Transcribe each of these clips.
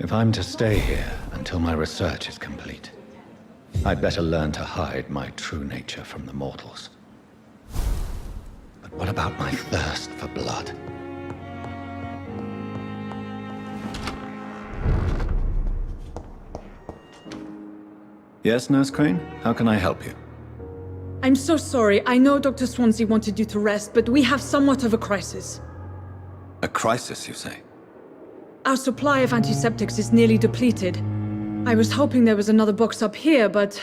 If I'm to stay here until my research is complete, I'd better learn to hide my true nature from the mortals. But what about my thirst for blood? Yes, Nurse Crane? How can I help you? I'm so sorry. I know Dr. Swansea wanted you to rest, but we have somewhat of a crisis. A crisis, you say? Our supply of antiseptics is nearly depleted. I was hoping there was another box up here, but...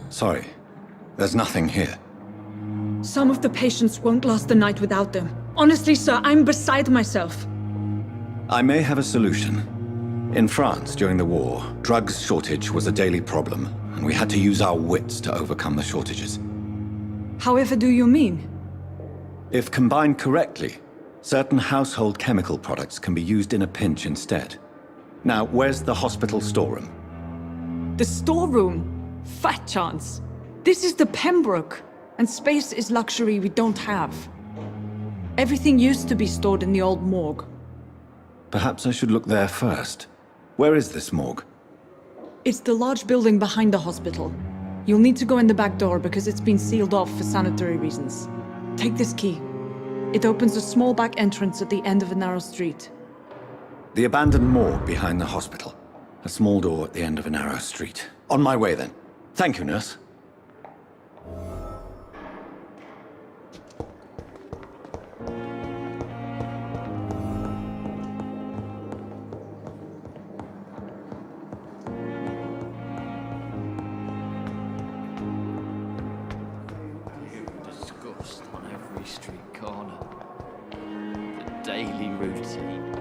Sorry, there's nothing here. Some of the patients won't last the night without them. Honestly, sir, I'm beside myself. I may have a solution. In France, during the war, drugs shortage was a daily problem, and we had to use our wits to overcome the shortages. However do you mean? If combined correctly, certain household chemical products can be used in a pinch instead. Now, where's the hospital storeroom? The storeroom? Fat chance. This is the Pembroke, and space is luxury we don't have. Everything used to be stored in the old morgue. Perhaps I should look there first. Where is this morgue? It's the large building behind the hospital. You'll need to go in the back door because it's been sealed off for sanitary reasons. Take this key. It opens a small back entrance at the end of a narrow street. The abandoned morgue behind the hospital. A small door at the end of a narrow street. On my way then. Thank you, nurse. On every street corner. The daily routine.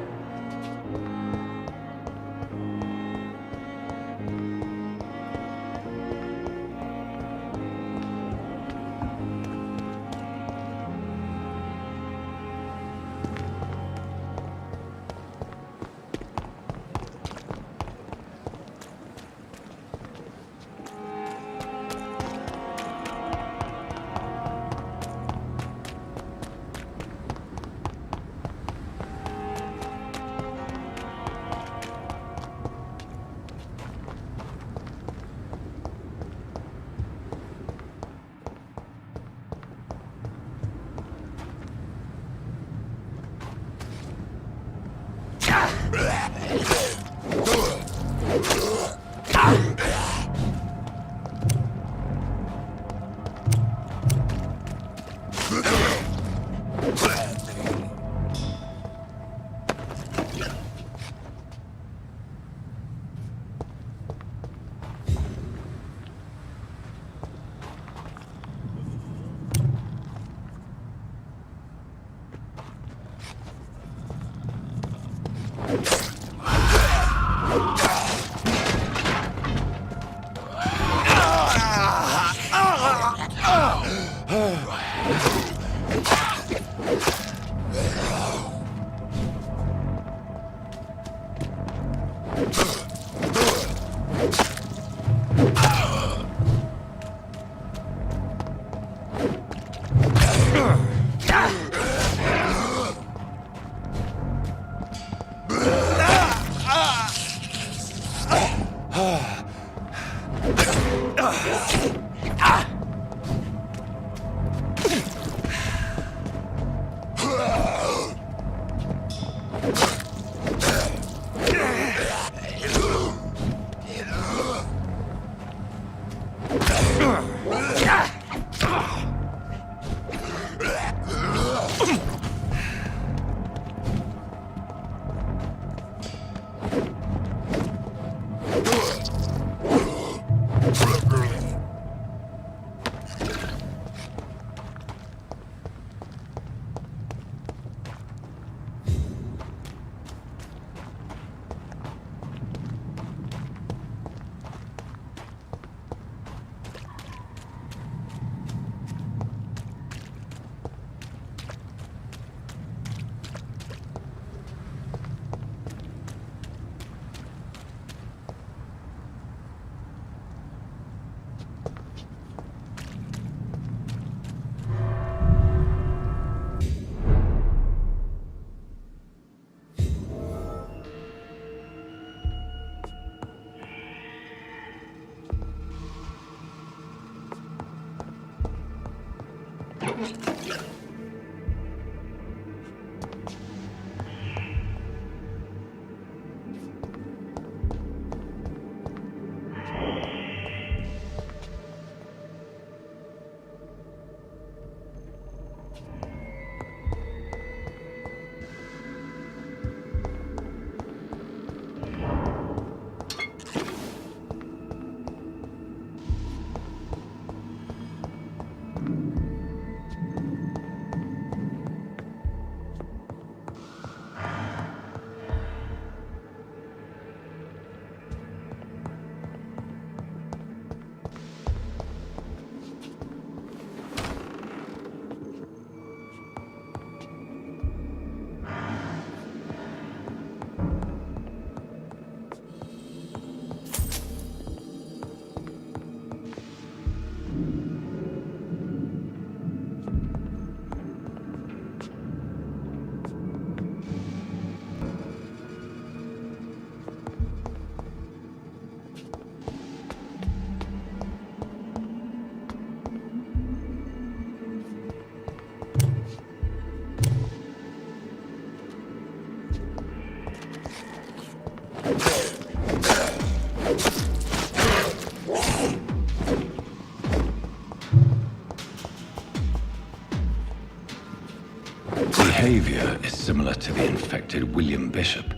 Behavior is similar to the infected William Bishop.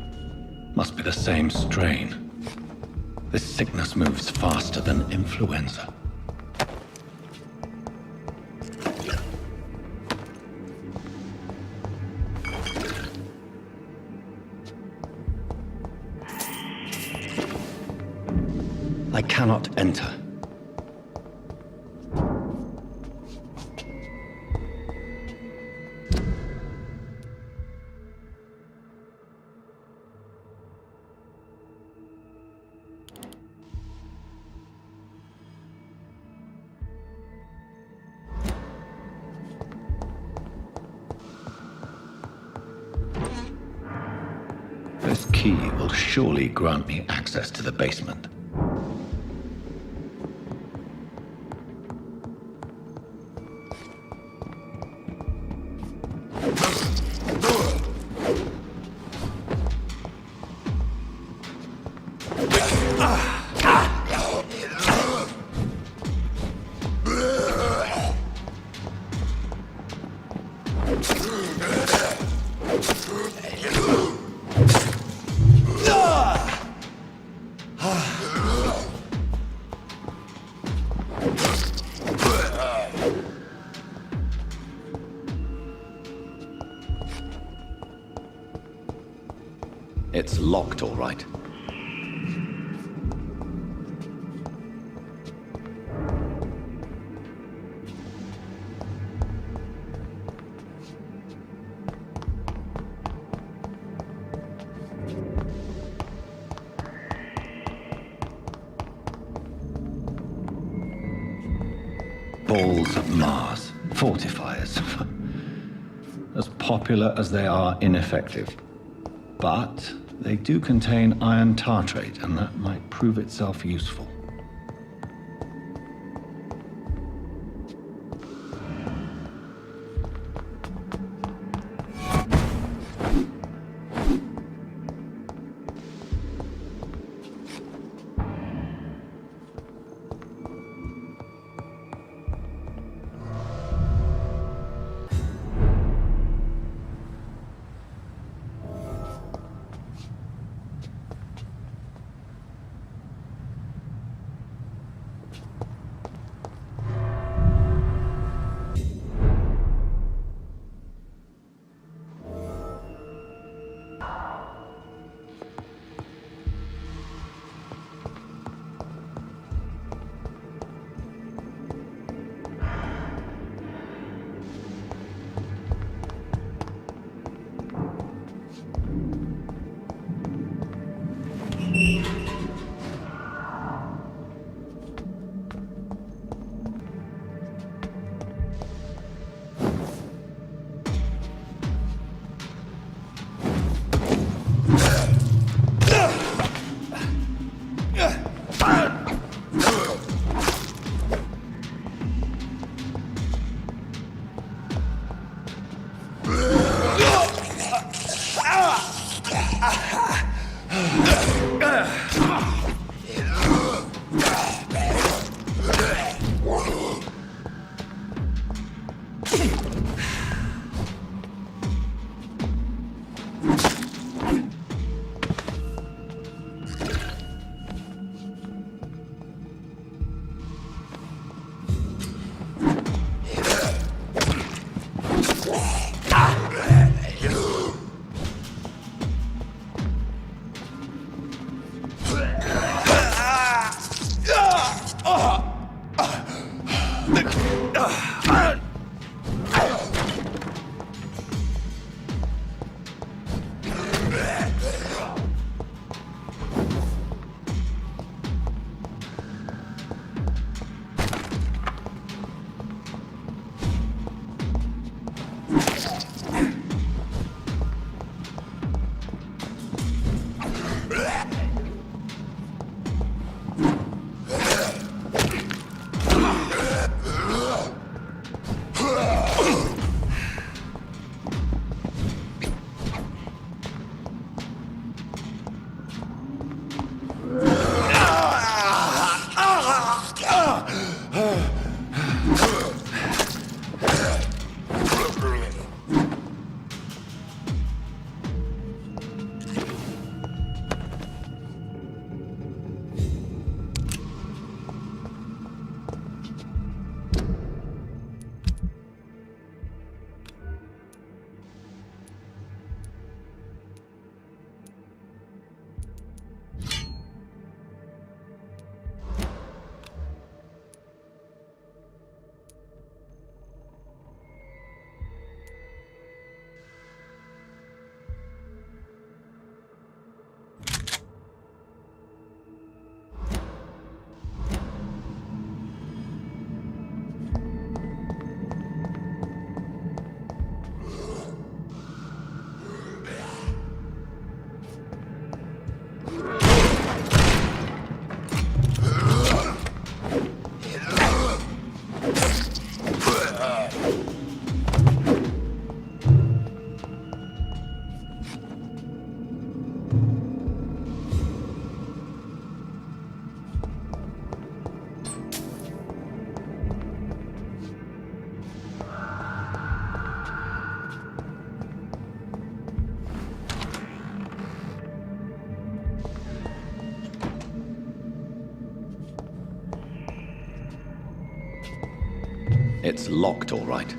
Must be the same strain. This sickness moves faster than influenza. I cannot enter. This key will surely grant me access to the basement. It's locked, all right. Balls of Mars, fortifiers. As popular as they are ineffective. But they do contain iron tartrate, and that might prove itself useful. It's locked, all right.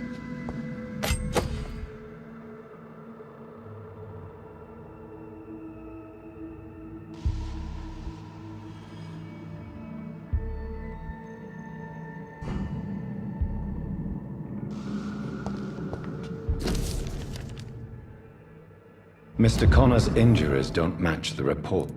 Mr. Connor's injuries don't match the report.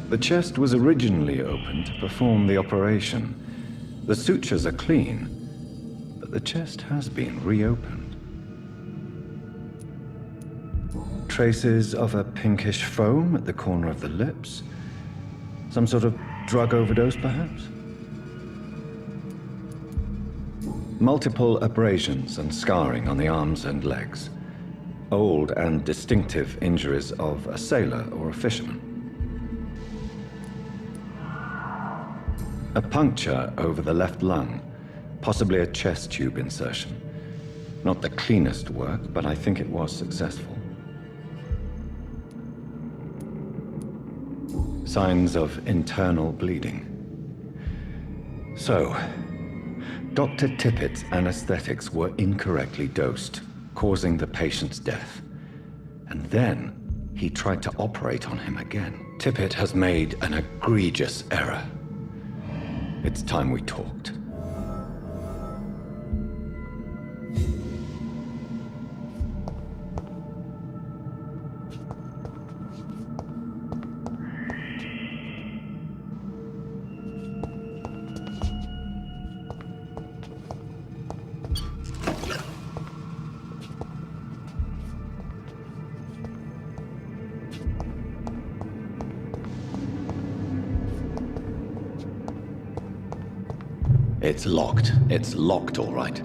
The chest was originally opened to perform the operation. The sutures are clean, but the chest has been reopened. Traces of a pinkish foam at the corner of the lips. Some sort of drug overdose, perhaps? Multiple abrasions and scarring on the arms and legs. Old and distinctive injuries of a sailor or a fisherman. A puncture over the left lung, possibly a chest tube insertion. Not the cleanest work, but I think it was successful. Signs of internal bleeding. So, Dr. Tippett's anesthetics were incorrectly dosed, causing the patient's death. And then, he tried to operate on him again. Tippett has made an egregious error. It's time we talked. It's locked. It's locked, all right.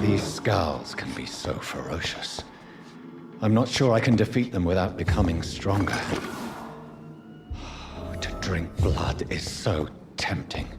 These skulls can be so ferocious. I'm not sure I can defeat them without becoming stronger. To drink blood is so tempting.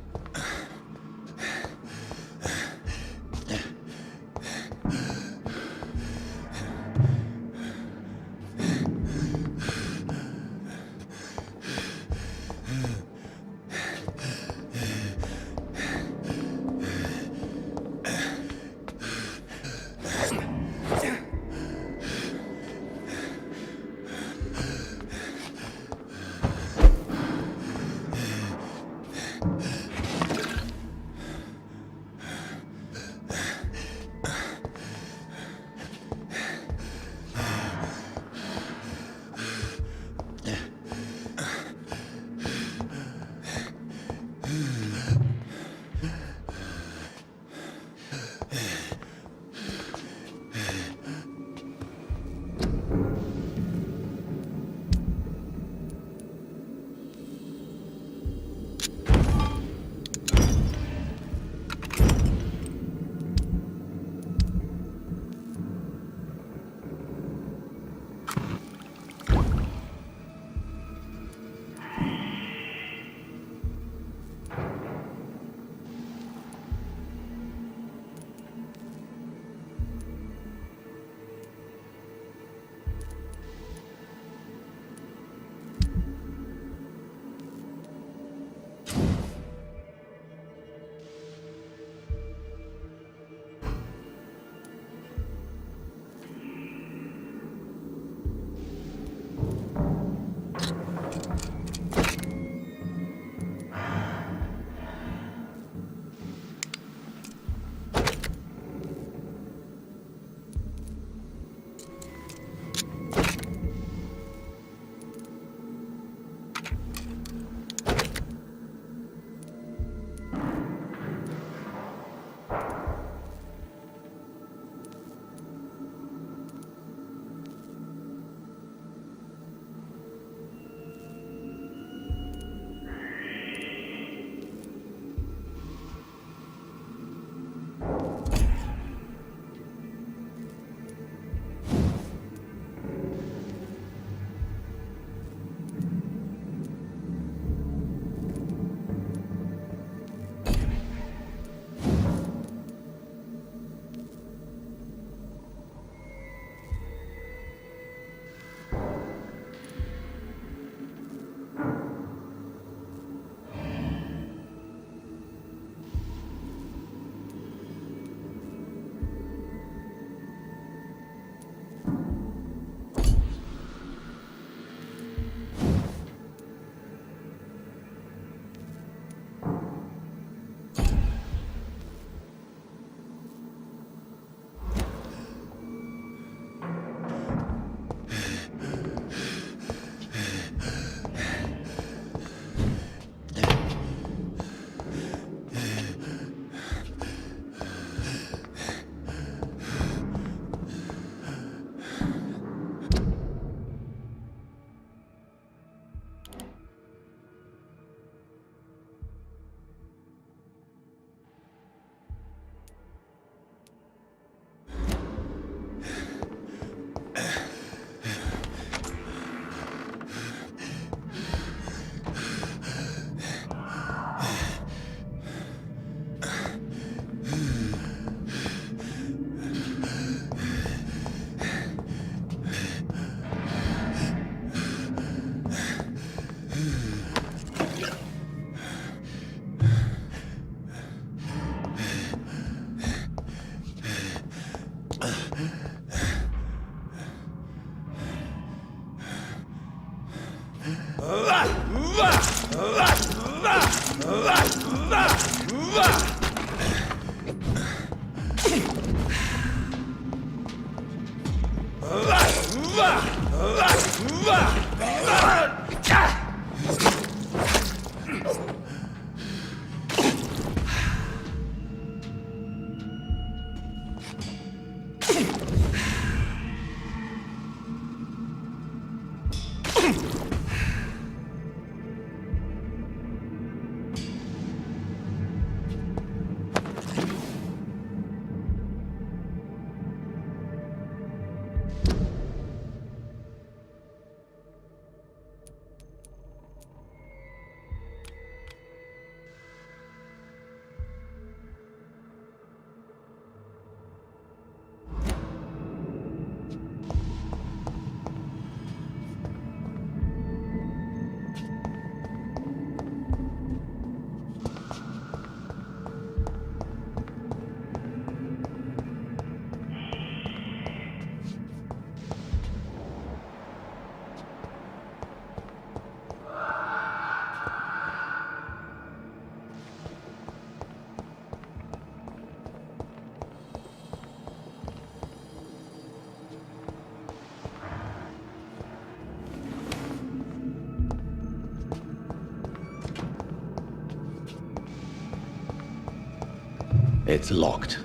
It's locked.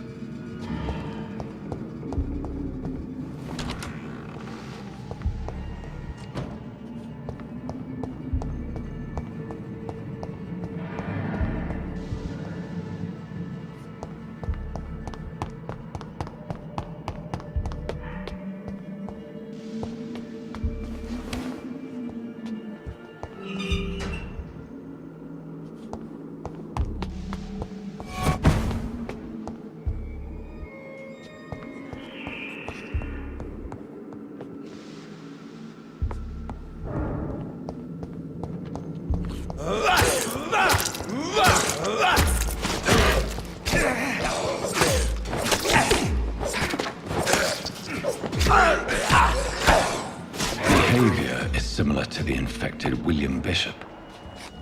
Behavior is similar to the infected William Bishop.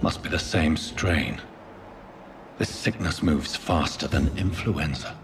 Must be the same strain. This sickness moves faster than influenza.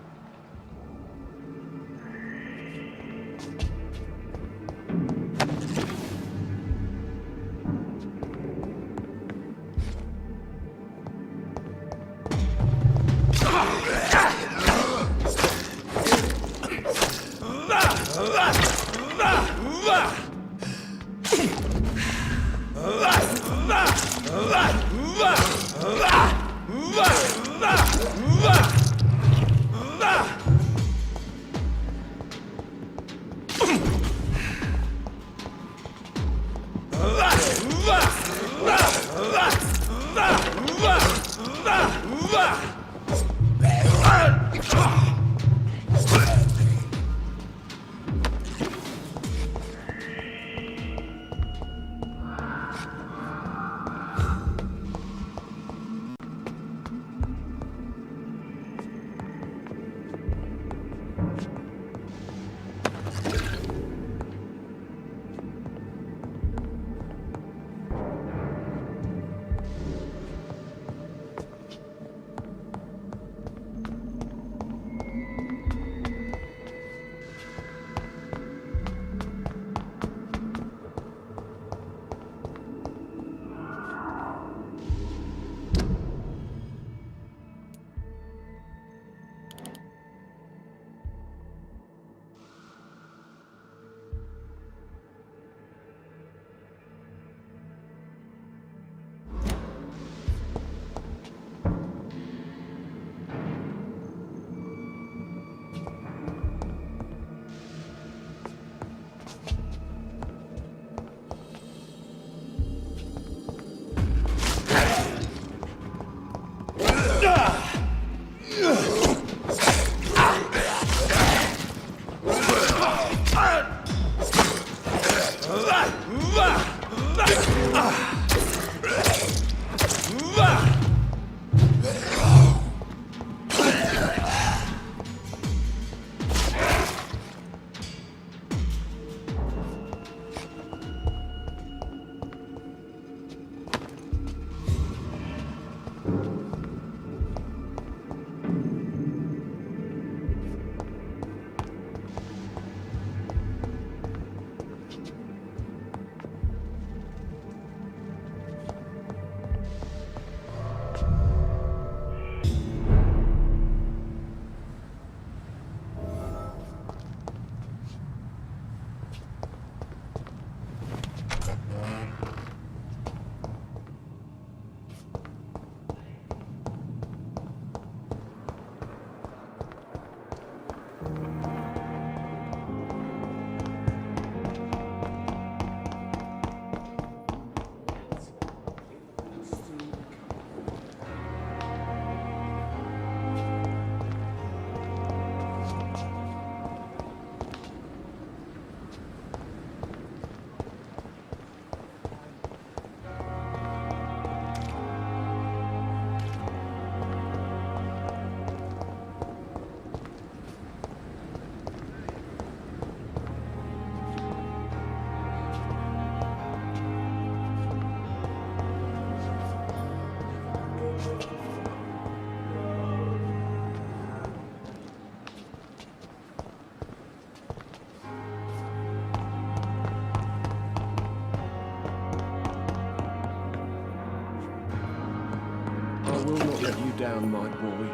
I will not let you down, my boy.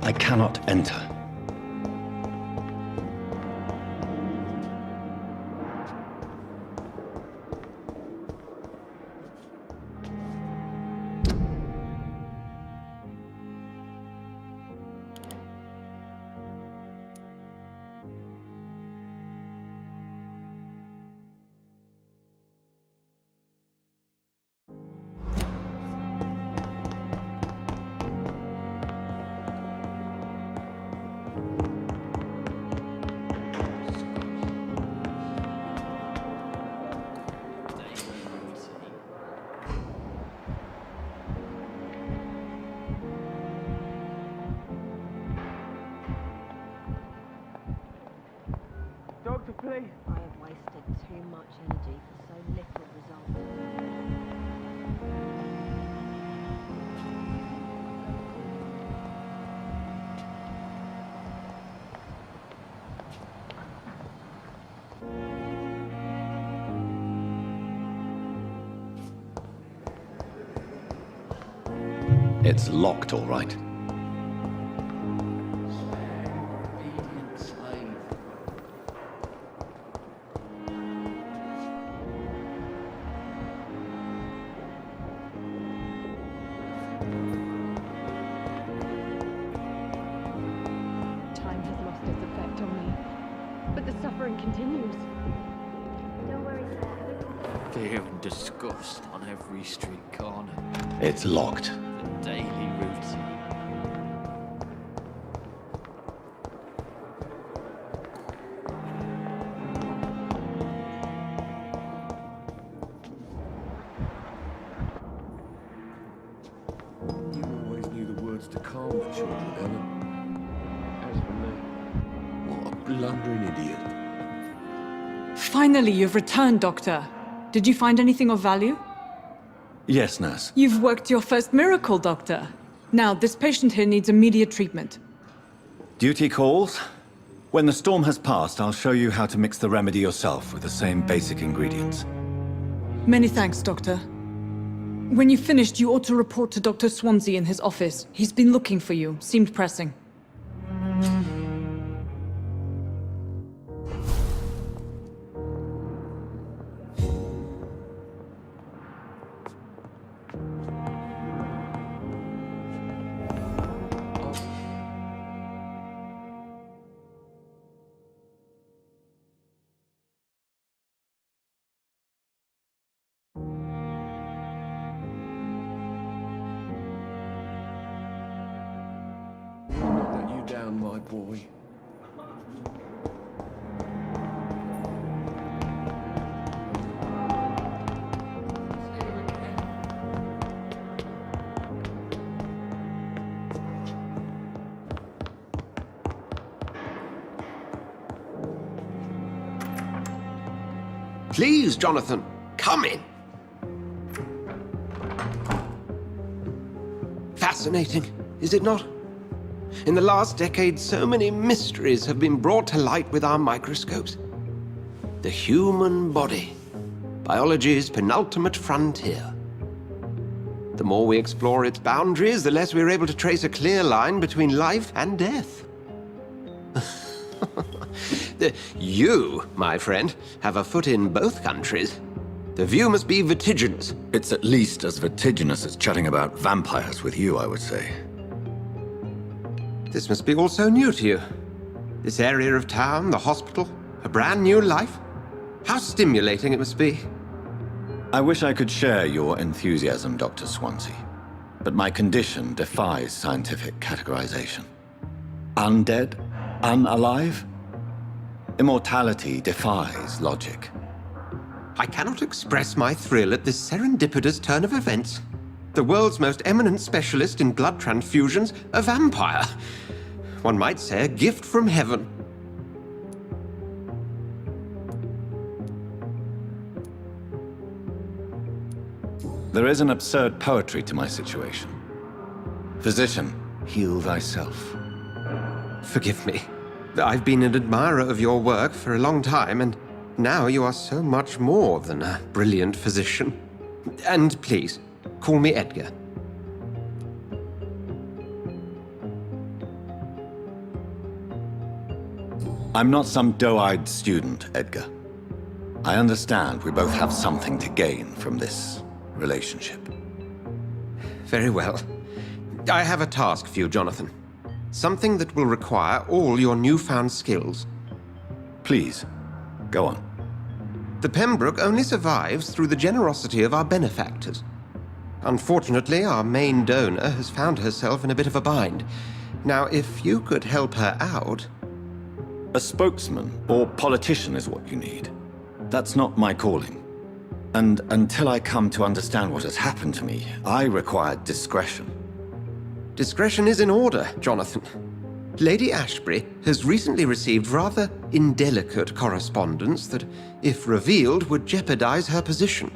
I cannot enter. Doctor, please. I have wasted too much energy for so little result. It's locked, all right. Obedient slave. Time has lost its effect on me, but the suffering continues. Don't worry, sir. Fear and disgust on every street corner. It's locked. The daily routine. You always knew the words to calm the children, Ellen. As for me, What a blundering idiot. Finally, you've returned, Doctor. Did you find anything of value? Yes, nurse. You've worked your first miracle, Doctor. Now, this patient here needs immediate treatment. Duty calls. When the storm has passed, I'll show you how to mix the remedy yourself with the same basic ingredients. Many thanks, Doctor. When you've finished, you ought to report to Dr. Swansea in his office. He's been looking for you. Seemed pressing. Let you down, my boy. Please, Jonathan, come in. Fascinating, is it not? In the last decade, so many mysteries have been brought to light with our microscopes. The human body, biology's penultimate frontier. The more we explore its boundaries, the less we're able to trace a clear line between life and death. You, my friend, have a foot in both countries. The view must be vertiginous. It's at least as vertiginous as chatting about vampires with you, I would say. This must be all so new to you. This area of town, the hospital, a brand new life. How stimulating it must be. I wish I could share your enthusiasm, Dr. Swansea, but my condition defies scientific categorization. Undead? Unalive? Immortality defies logic. I cannot express my thrill at this serendipitous turn of events. The world's most eminent specialist in blood transfusions, a vampire. One might say a gift from heaven. There is an absurd poetry to my situation. Physician, heal thyself. Forgive me. I've been an admirer of your work for a long time, and now you are so much more than a brilliant physician. And please, call me Edgar. I'm not some doe-eyed student, Edgar. I understand we both have something to gain from this relationship. Very well. I have a task for you, Jonathan. Something that will require all your newfound skills. Please, go on. The Pembroke only survives through the generosity of our benefactors. Unfortunately, our main donor has found herself in a bit of a bind. Now, if you could help her out... A spokesman or politician is what you need. That's not my calling. And until I come to understand what has happened to me, I require discretion. Discretion is in order, Jonathan. Lady Ashbury has recently received rather indelicate correspondence that, if revealed, would jeopardize her position.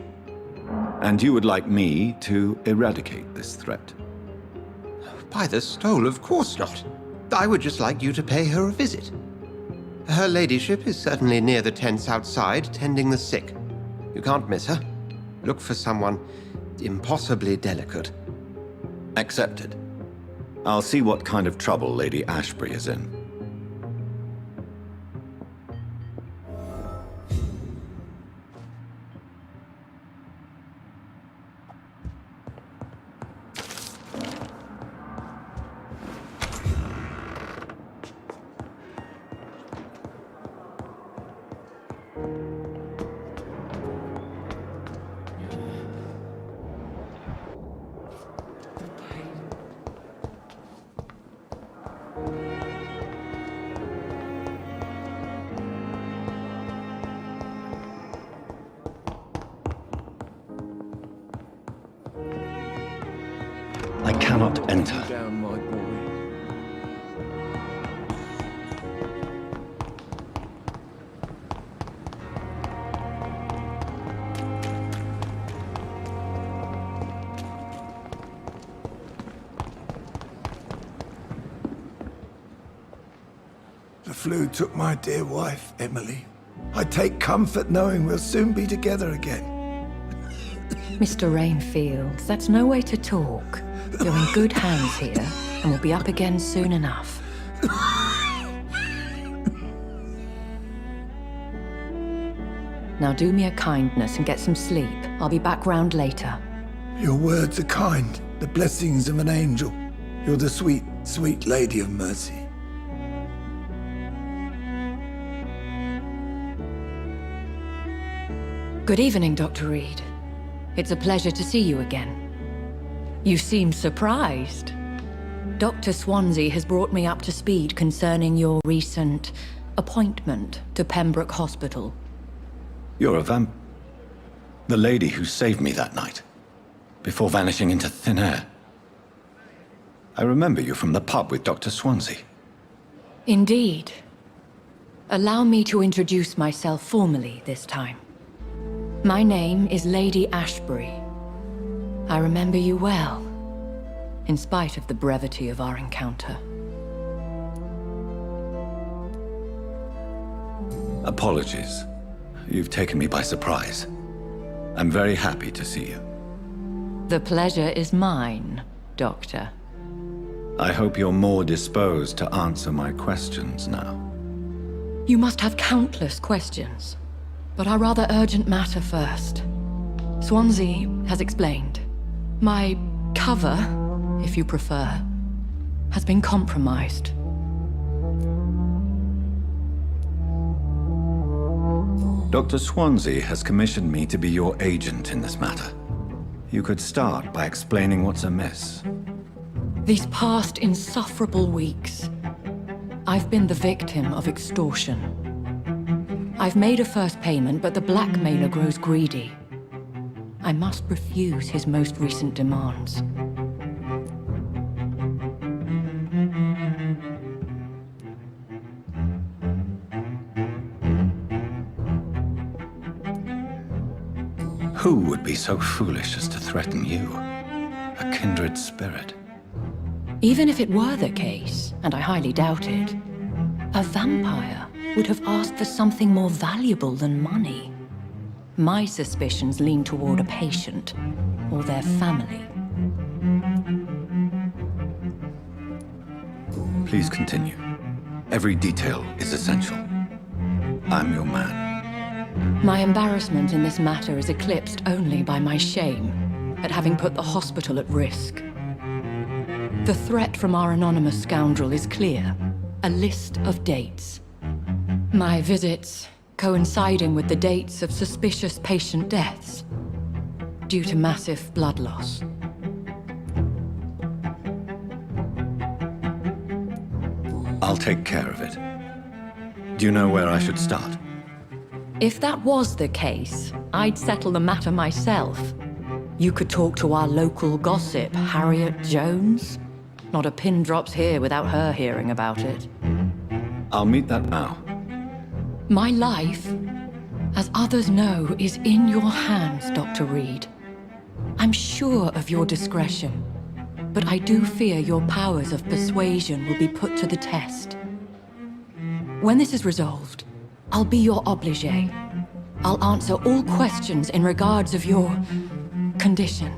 And you would like me to eradicate this threat? By the stole, of course not. I would just like you to pay her a visit. Her ladyship is certainly near the tents outside, tending the sick. You can't miss her. Look for someone impossibly delicate. Accepted. I'll see what kind of trouble Lady Ashbury is in. I cannot enter. Down, my boy. The flu took my dear wife, Emily. I take comfort knowing we'll soon be together again. Mr. Rainfield, that's no way to talk. You're in good hands here, and we'll be up again soon enough. Now do me a kindness and get some sleep. I'll be back round later. Your words are kind, the blessings of an angel. You're the sweet, sweet Lady of Mercy. Good evening, Dr. Reed. It's a pleasure to see you again. You seem surprised. Dr. Swansea has brought me up to speed concerning your recent appointment to Pembroke Hospital. You're a the lady who saved me that night, before vanishing into thin air. I remember you from the pub with Dr. Swansea. Indeed. Allow me to introduce myself formally this time. My name is Lady Ashbury. I remember you well, in spite of the brevity of our encounter. Apologies. You've taken me by surprise. I'm very happy to see you. The pleasure is mine, Doctor. I hope you're more disposed to answer my questions now. You must have countless questions, but our rather urgent matter first. Swansea has explained. My cover, if you prefer, has been compromised. Dr. Swansea has commissioned me to be your agent in this matter. You could start by explaining what's amiss. These past insufferable weeks, I've been the victim of extortion. I've made a first payment, but the blackmailer grows greedy. I must refuse his most recent demands. Who would be so foolish as to threaten you? A kindred spirit. Even if it were the case, and I highly doubt it, a vampire would have asked for something more valuable than money. My suspicions lean toward a patient or their family. Please continue. Every detail is essential. I'm your man. My embarrassment in this matter is eclipsed only by my shame at having put the hospital at risk. The threat from our anonymous scoundrel is clear. A list of dates. My visits coinciding with the dates of suspicious patient deaths due to massive blood loss. I'll take care of it. Do you know where I should start? If that was the case, I'd settle the matter myself. You could talk to our local gossip, Harriet Jones. Not a pin drops here without her hearing about it. I'll meet that now. My life, as others know, is in your hands, Dr. Reed. I'm sure of your discretion, but I do fear your powers of persuasion will be put to the test. When this is resolved, I'll be your obligé. I'll answer all questions in regards of your condition.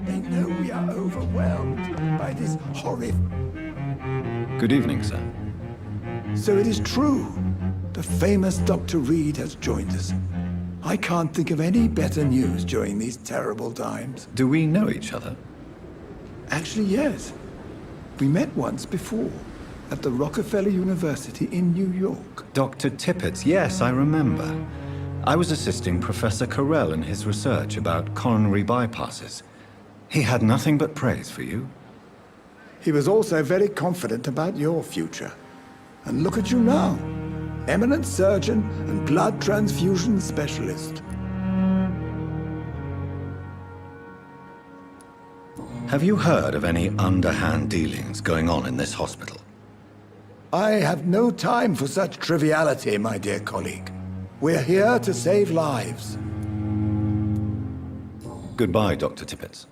They know we are overwhelmed by this horrific... Good evening, sir. So it is true. The famous Dr. Reed has joined us. I can't think of any better news during these terrible times. Do we know each other? Actually, yes. We met once before, at the Rockefeller University in New York. Dr. Tippett, yes, I remember. I was assisting Professor Carell in his research about coronary bypasses. He had nothing but praise for you. He was also very confident about your future. And look at you now. Eminent surgeon and blood transfusion specialist. Have you heard of any underhand dealings going on in this hospital? I have no time for such triviality, my dear colleague. We're here to save lives. Goodbye, Dr. Tippett.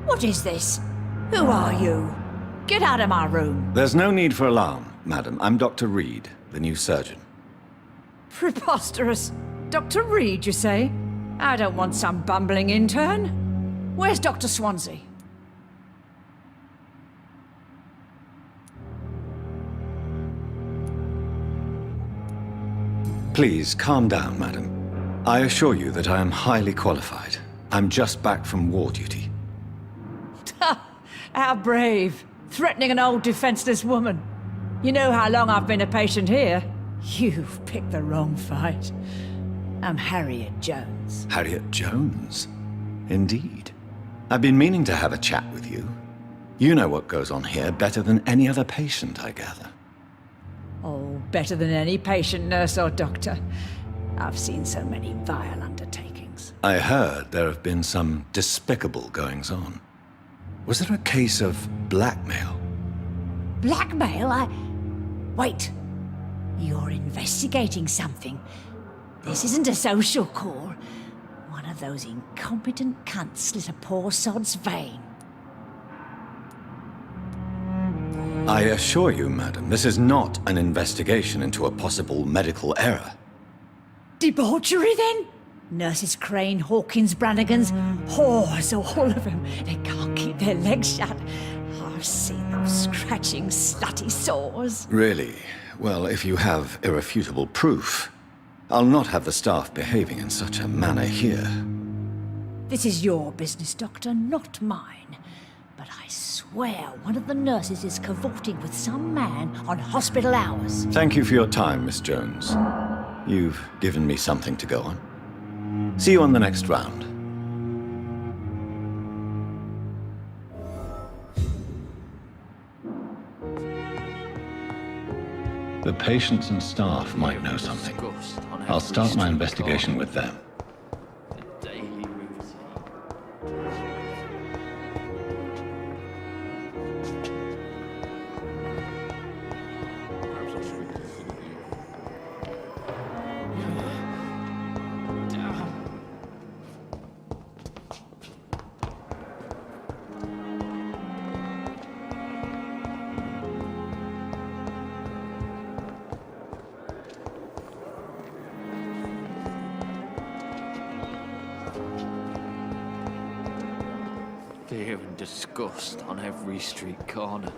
What is this? Who are you? Get out of my room. There's no need for alarm, madam. I'm Dr. Reed, the new surgeon. Preposterous. Dr. Reed, you say? I don't want some bumbling intern. Where's Dr. Swansea? Please, calm down, madam. I assure you that I am highly qualified. I'm just back from war duty. How brave. Threatening an old defenseless woman. You know how long I've been a patient here? You've picked the wrong fight. I'm Harriet Jones. Harriet Jones? Indeed. I've been meaning to have a chat with you. You know what goes on here better than any other patient, I gather. Oh, better than any patient, nurse or doctor. I've seen so many vile undertakings. I heard there have been some despicable goings-on. Was there a case of blackmail? Blackmail? Wait. You're investigating something. This isn't a social call. One of those incompetent cunts slit a poor sod's vein. I assure you, madam, this is not an investigation into a possible medical error. Debauchery, then? Nurses Crane, Hawkins, Brannigans, whores, all of them. They can't keep their legs shut. I've seen those scratching, slutty sores. Really? Well, if you have irrefutable proof, I'll not have the staff behaving in such a manner here. This is your business, Doctor, not mine. But I swear one of the nurses is cavorting with some man on hospital hours. Thank you for your time, Miss Jones. You've given me something to go on. See you on the next round. The patients and staff might know something. I'll start my investigation with them. The daily routine. Fear and disgust on every street corner.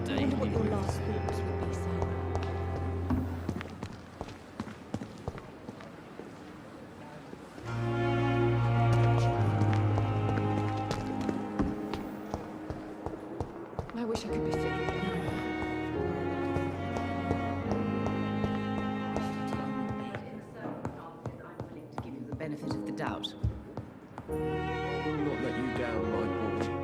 The I wonder what your daily last thoughts would be, sir. I wish I could be sick again. I'm willing to give you the benefit of the doubt. I will not let you down, my porter.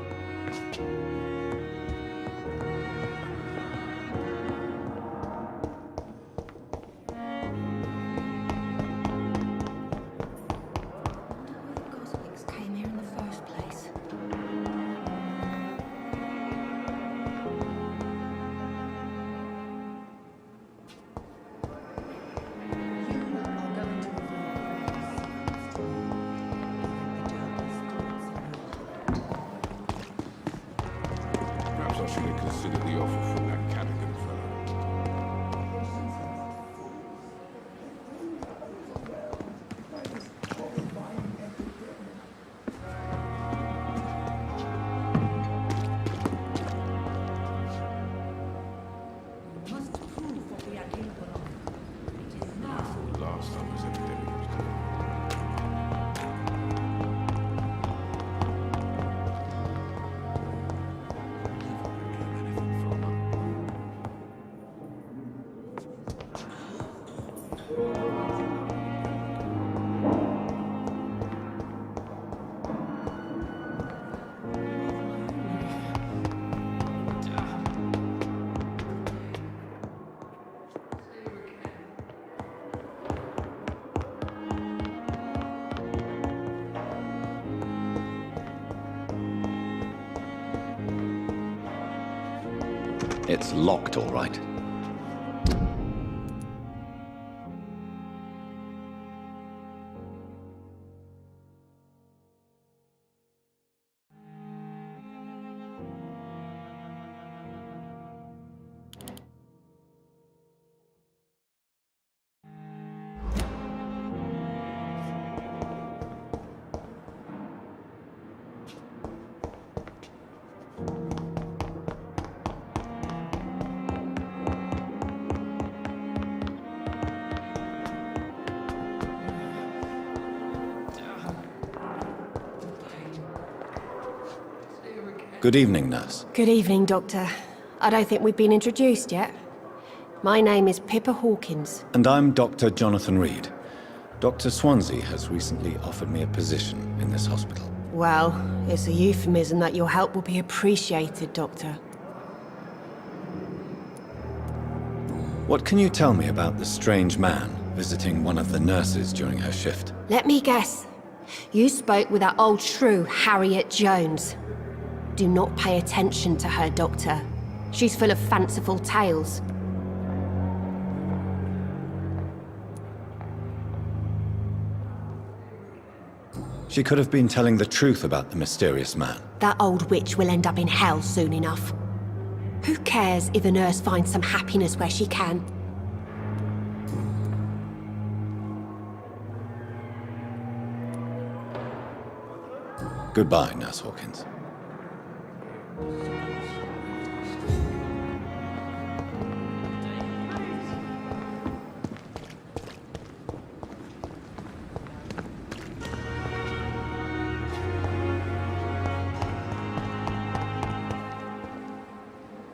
The Goslicks came here in the first place. Perhaps I should have considered the offer from that Cadigan fellow. The last time this epidemic was coming. Anything from her. It's locked, all right. Good evening, nurse. Good evening, Doctor. I don't think we've been introduced yet. My name is Pippa Hawkins. And I'm Dr. Jonathan Reed. Dr. Swansea has recently offered me a position in this hospital. Well, it's a euphemism that your help will be appreciated, Doctor. What can you tell me about the strange man visiting one of the nurses during her shift? Let me guess. You spoke with that old shrew, Harriet Jones. Do not pay attention to her, Doctor. She's full of fanciful tales. She could have been telling the truth about the mysterious man. That old witch will end up in hell soon enough. Who cares if a nurse finds some happiness where she can? Goodbye, Nurse Hawkins.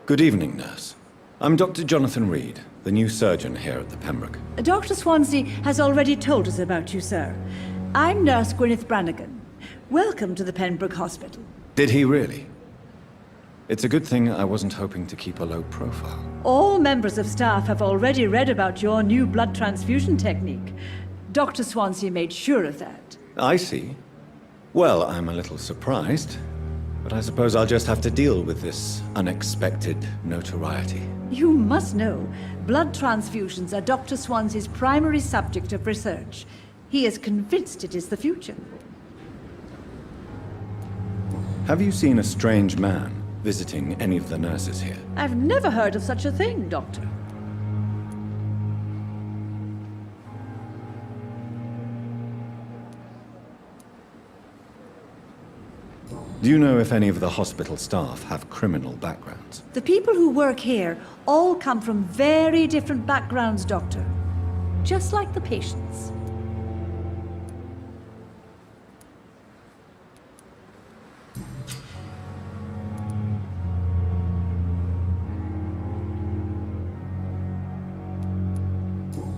Good evening, nurse. I'm Dr. Jonathan Reed, the new surgeon here at the Pembroke. Dr. Swansea has already told us about you, sir. I'm Nurse Gwyneth Brannigan. Welcome to the Pembroke Hospital. Did he really? It's a good thing I wasn't hoping to keep a low profile. All members of staff have already read about your new blood transfusion technique. Dr. Swansea made sure of that. I see. Well, I'm a little surprised, but I suppose I'll just have to deal with this unexpected notoriety. You must know, blood transfusions are Dr. Swansea's primary subject of research. He is convinced it is the future. Have you seen a strange man visiting any of the nurses here? I've never heard of such a thing, Doctor. Do you know if any of the hospital staff have criminal backgrounds? The people who work here all come from very different backgrounds, Doctor. Just like the patients.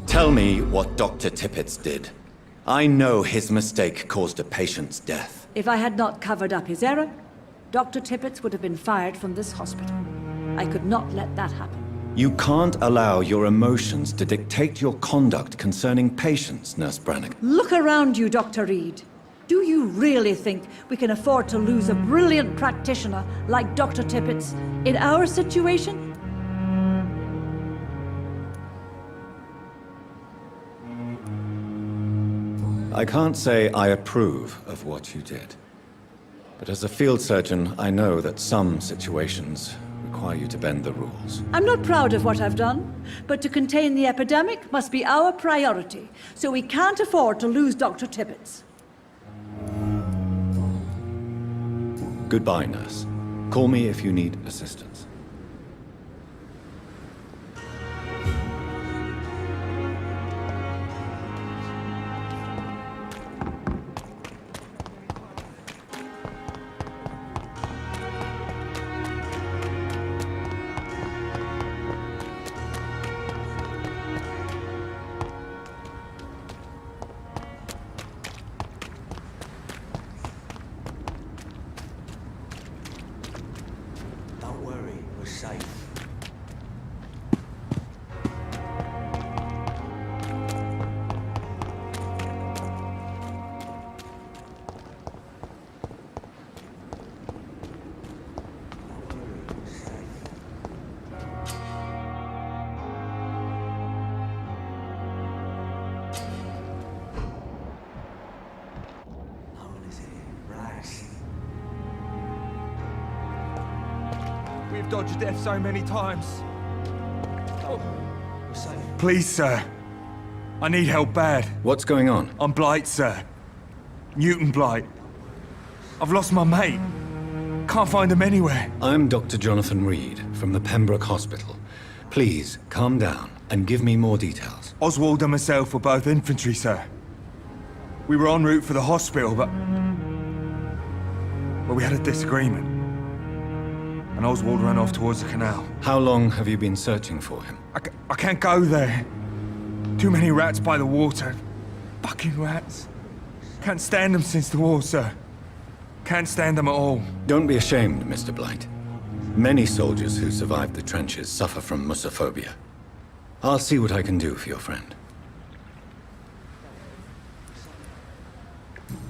Tell me what Dr. Tippett's did. I know his mistake caused a patient's death. If I had not covered up his error, Dr. Tippett's would have been fired from this hospital. I could not let that happen. You can't allow your emotions to dictate your conduct concerning patients, Nurse Brannigan. Look around you, Dr. Reed. Do you really think we can afford to lose a brilliant practitioner like Dr. Tippett's in our situation? I can't say I approve of what you did. But as a field surgeon, I know that some situations require you to bend the rules. I'm not proud of what I've done, but to contain the epidemic must be our priority, so we can't afford to lose Dr. Tippett's. Goodbye, nurse. Call me if you need assistance. We've dodged death so many times. Please, sir. I need help bad. What's going on? I'm Blight, sir. Newton Blight. I've lost my mate. Can't find him anywhere. I'm Dr. Jonathan Reed from the Pembroke Hospital. Please, calm down and give me more details. Oswald and myself were both infantry, sir. We were en route for the hospital, but we had a disagreement. And Oswald ran off towards the canal. How long have you been searching for him? I can't go there. Too many rats by the water. Fucking rats. Can't stand them since the war, sir. Can't stand them at all. Don't be ashamed, Mr. Blight. Many soldiers who survived the trenches suffer from musophobia. I'll see what I can do for your friend.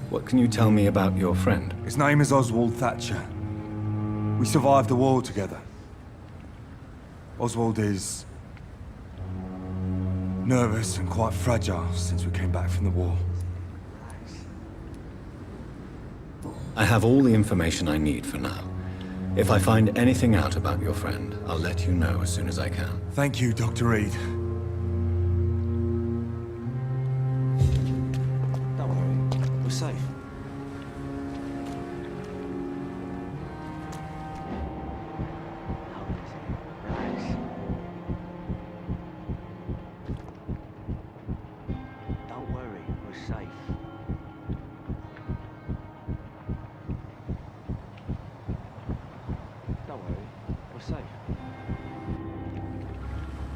What can you tell me about your friend? His name is Oswald Thatcher. We survived the war together. Oswald is nervous and quite fragile since we came back from the war. I have all the information I need for now. If I find anything out about your friend, I'll let you know as soon as I can. Thank you, Dr. Reed. Don't worry, we're safe.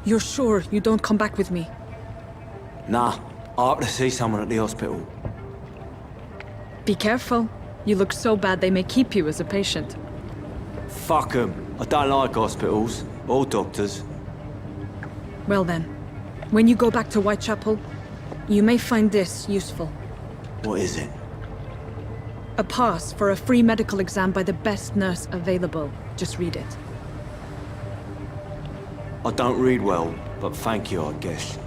You're sure you don't come back with me? Nah, I have to see someone at the hospital. Be careful. You look so bad they may keep you as a patient. Fuck 'em. I don't like hospitals, or doctors. Well then, when you go back to Whitechapel, you may find this useful. What is it? A pass for a free medical exam by the best nurse available. Just read it. I don't read well, but thank you, I guess.